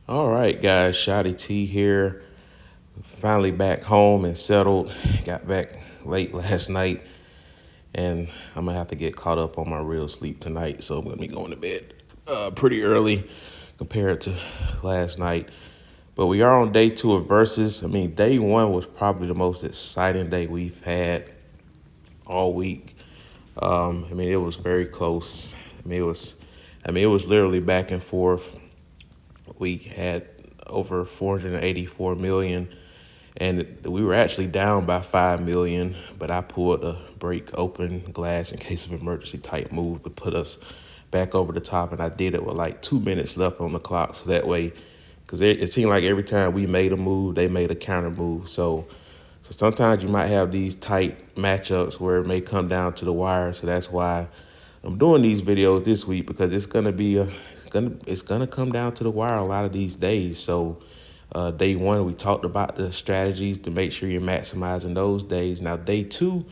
All right, guys, Shotty T here. Finally back home and settled. Got back late last night, and I'm gonna have to get caught up on my real sleep tonight. So I'm gonna be going to bed pretty early compared to last night. But we are on day two of verses. I mean, day one was probably the most exciting day we've had all week. I mean, it was very close. It was literally back and forth. We had over 484 million, and we were actually down by 5 million, but I pulled a break open glass in case of emergency type move to put us back over the top, and I did it with like 2 minutes left on the clock, so that way, because it seemed like every time we made a move, they made a counter move. So sometimes you might have these tight matchups where it may come down to the wire. So that's why I'm doing these videos this week, because it's gonna come down to the wire a lot of these days. So day one, we talked about the strategies to make sure you're maximizing those days. Now day two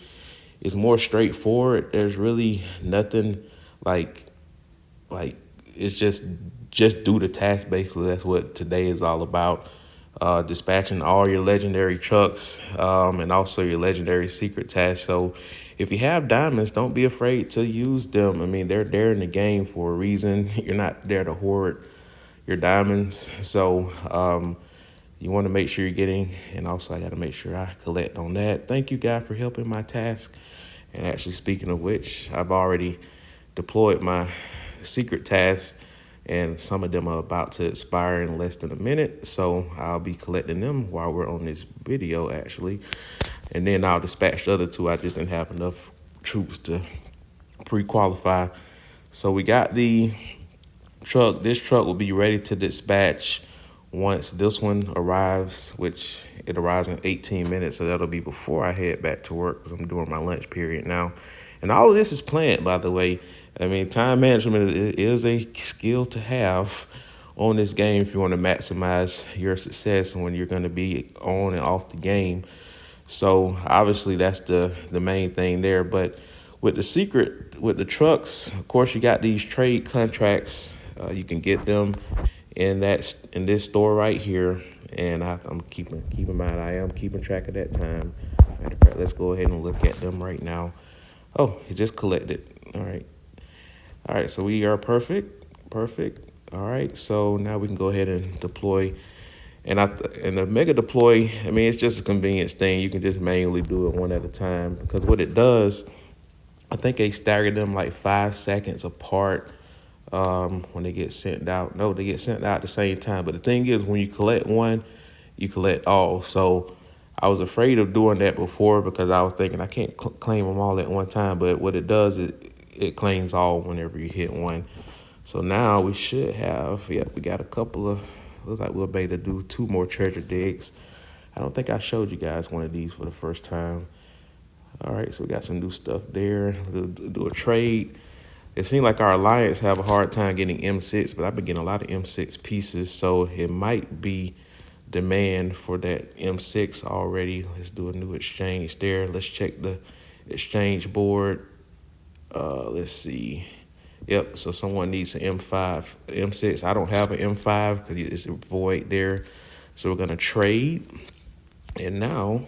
is more straightforward. There's really nothing like like it's just do the task. Basically, that's what today is all about. Dispatching all your legendary trucks, and also your legendary secret tasks. So if you have diamonds, don't be afraid to use them. I mean, they're there in the game for a reason. You're not there to hoard your diamonds. So you want to make sure you're getting, and also I got to make sure I collect on that. Thank you, guys, for helping my task. And actually, speaking of which, I've already deployed my secret tasks, and some of them are about to expire in less than a minute. So I'll be collecting them while we're on this video, actually. And then I'll dispatch the other two. I just didn't have enough troops to pre-qualify. So we got the truck. This truck will be ready to dispatch once this one arrives, which it arrives in 18 minutes. So that'll be before I head back to work, because I'm doing my lunch period now. And all of this is planned, by the way. I mean, time management is a skill to have on this game if you want to maximize your success when you're going to be on and off the game. So obviously that's the main thing there. But with the trucks, of course, you got these trade contracts. You can get them in this store right here. And I'm keep in mind, I am keeping track of that time. Matter of fact, let's go ahead and look at them right now. Oh, it just collected. All right. All right, so we are perfect. Perfect. All right, so now we can go ahead and deploy. And the mega deploy, I mean, it's just a convenience thing. You can just manually do it one at a time, because what it does, I think they stagger them like 5 seconds apart when they get sent out. No, they get sent out at the same time. But the thing is, when you collect one, you collect all. So I was afraid of doing that before, because I was thinking I can't claim them all at one time. But what it does is it claims all whenever you hit one. So now we should have, we got a couple of, looks like we'll be able to do 2 more treasure digs. I don't think I showed you guys one of these for the first time. All right, so we got some new stuff there. We'll do a trade. It seems like our alliance have a hard time getting M6, but I've been getting a lot of M6 pieces, so it might be demand for that M6 already. Let's do a new exchange there. Let's check the exchange board. Let's see. Yep, so someone needs an M5, M6. I don't have an M5 because it's a void there. So we're going to trade. And now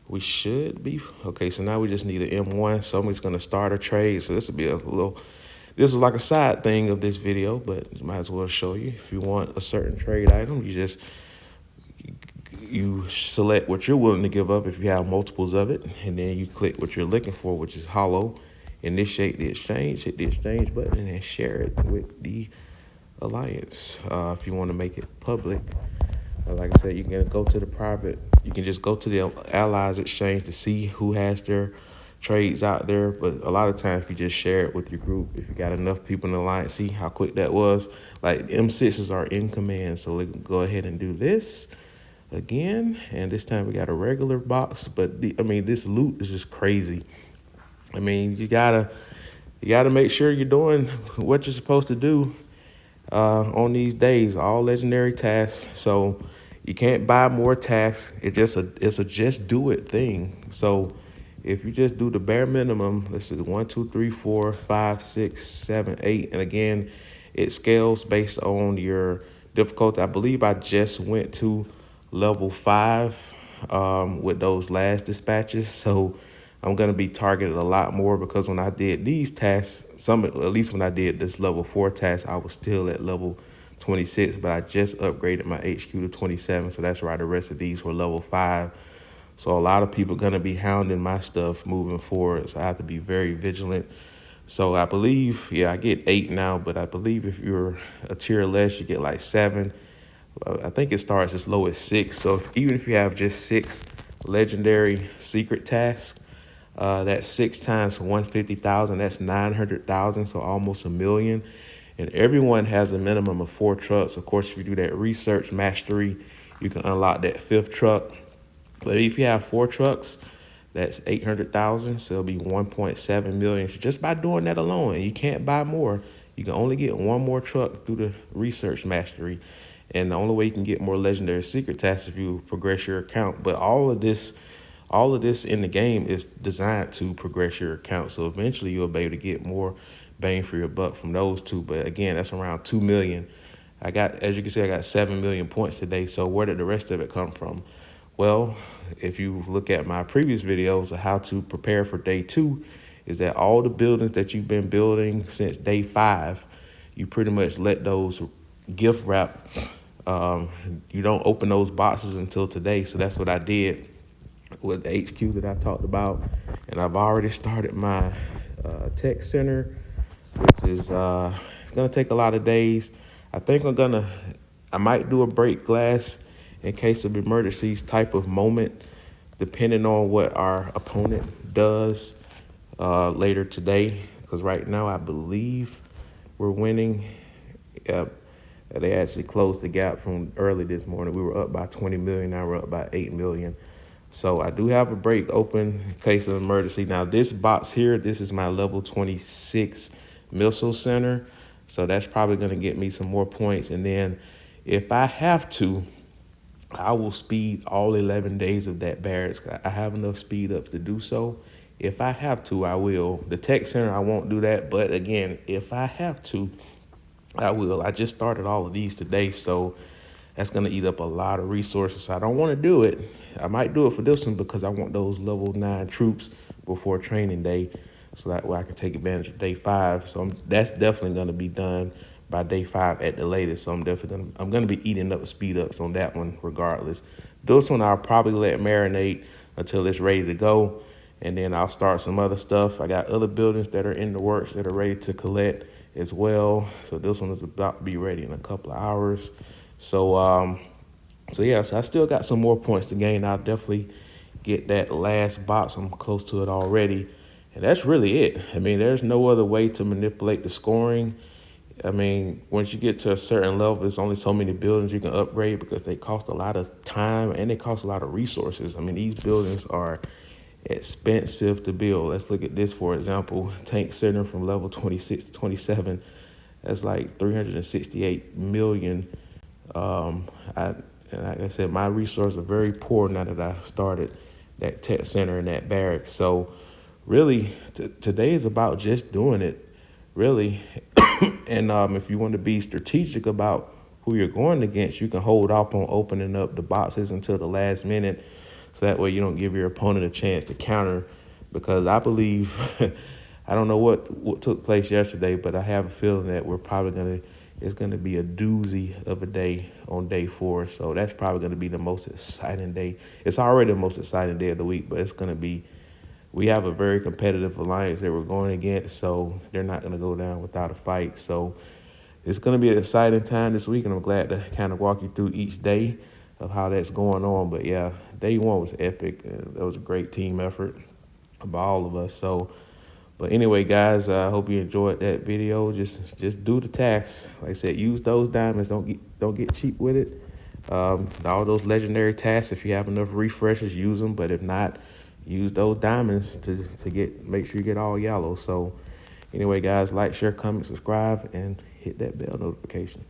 we should be, okay, so now we just need an M1. So I'm just going to start a trade. So this will be this was like a side thing of this video, but might as well show you. If you want a certain trade item, you select what you're willing to give up if you have multiples of it, and then you click what you're looking for, which is hollow. Initiate the exchange, hit the exchange button, and share it with the alliance. If you want to make it public, like I said, you can go to the private. You can just go to the allies exchange to see who has their trades out there. But a lot of times, if you just share it with your group, if you got enough people in the alliance, see how quick that was. Like M6s are in command, so we can go ahead and do this again. And this time we got a regular box, but this loot is just crazy. I mean, you gotta make sure you're doing what you're supposed to do on these days. All legendary tasks, so you can't buy more tasks. It's a just do it thing. So if you just do the bare minimum, this is 1, 2, 3, 4, 5, 6, 7, 8, and again, it scales based on your difficulty. I believe I just went to level 5 with those last dispatches. So I'm going to be targeted a lot more because when I did these tasks, at least when I did this level 4 task, I was still at level 26, but I just upgraded my HQ to 27. So that's why the rest of these were level 5. So a lot of people are going to be hounding my stuff moving forward. So I have to be very vigilant. So I believe, yeah, I get 8 now, but I believe if you're a tier less, you get like 7. I think it starts as low as 6. So even if you have just 6 legendary secret tasks, that's 6 times 150,000. That's 900,000. So almost a million. And everyone has a minimum of 4 trucks. Of course, if you do that research mastery, you can unlock that 5th truck. But if you have 4 trucks, that's 800,000. So it'll be 1.7 million. So just by doing that alone, and you can't buy more, you can only get 1 more truck through the research mastery. And the only way you can get more legendary secret tasks if you progress your account. But all of this in the game is designed to progress your account. So eventually you'll be able to get more bang for your buck from those 2. But again, that's around 2 million. As you can see, I got 7 million points today. So where did the rest of it come from? Well, if you look at my previous videos of how to prepare for day 2, is that all the buildings that you've been building since day 5, you pretty much let those gift wrap. You don't open those boxes until today. So that's what I did with the HQ that I talked about. And I've already started my tech center, which is it's gonna take a lot of days. I think I might do a break glass in case of emergencies type of moment, depending on what our opponent does later today. Because right now I believe we're winning. They actually closed the gap from early this morning. We were up by 20 million. Now we're up by 8 million. So I do have a break open in case of emergency. Now this box here, this is my level 26 missile center. So that's probably going to get me some more points. And then if I have to, I will speed all 11 days of that barracks. I have enough speed ups to do so. If I have to, I will. The tech center, I won't do that. But again, if I have to, I will. I just started all of these today, so that's going to eat up a lot of resources. So I don't want to do it. I might do it for this one because I want those level 9 troops before training day, so that way I can take advantage of day 5. So that's definitely going to be done by day 5 at the latest. So I'm going to be eating up speed ups on that one regardless. This one I'll probably let marinate until it's ready to go, and then I'll start some other stuff. I got other buildings that are in the works that are ready to collect as well. So this one is about to be ready in a couple of hours. So yeah, so I still got some more points to gain. I'll definitely get that last box. I'm close to it already. And that's really it. I mean, there's no other way to manipulate the scoring. I mean, once you get to a certain level, there's only so many buildings you can upgrade because they cost a lot of time and they cost a lot of resources. I mean, these buildings are expensive to build. Let's look at this, for example. Tank Center from level 26 to 27. That's like 368 million. And like I said, my resources are very poor now that I started that tech center and that barracks. So really, today is about just doing it, really. And if you want to be strategic about who you're going against, you can hold off on opening up the boxes until the last minute. So that way you don't give your opponent a chance to counter. Because I believe, I don't know what took place yesterday, but I have a feeling that it's going to be a doozy of a day on day 4. So that's probably going to be the most exciting day. It's already the most exciting day of the week, but it's going to be, we have a very competitive alliance that we're going against, so they're not going to go down without a fight. So it's going to be an exciting time this week, and I'm glad to kind of walk you through each day of how that's going on. But yeah, day 1 was epic. That was a great team effort by all of us. So, but anyway, guys, I hope you enjoyed that video. Just do the tasks. Like I said, use those diamonds. Don't get cheap with it. All those legendary tasks, if you have enough refreshes, use them. But if not, use those diamonds to make sure you get all yellow. So anyway, guys, like, share, comment, subscribe, and hit that bell notification.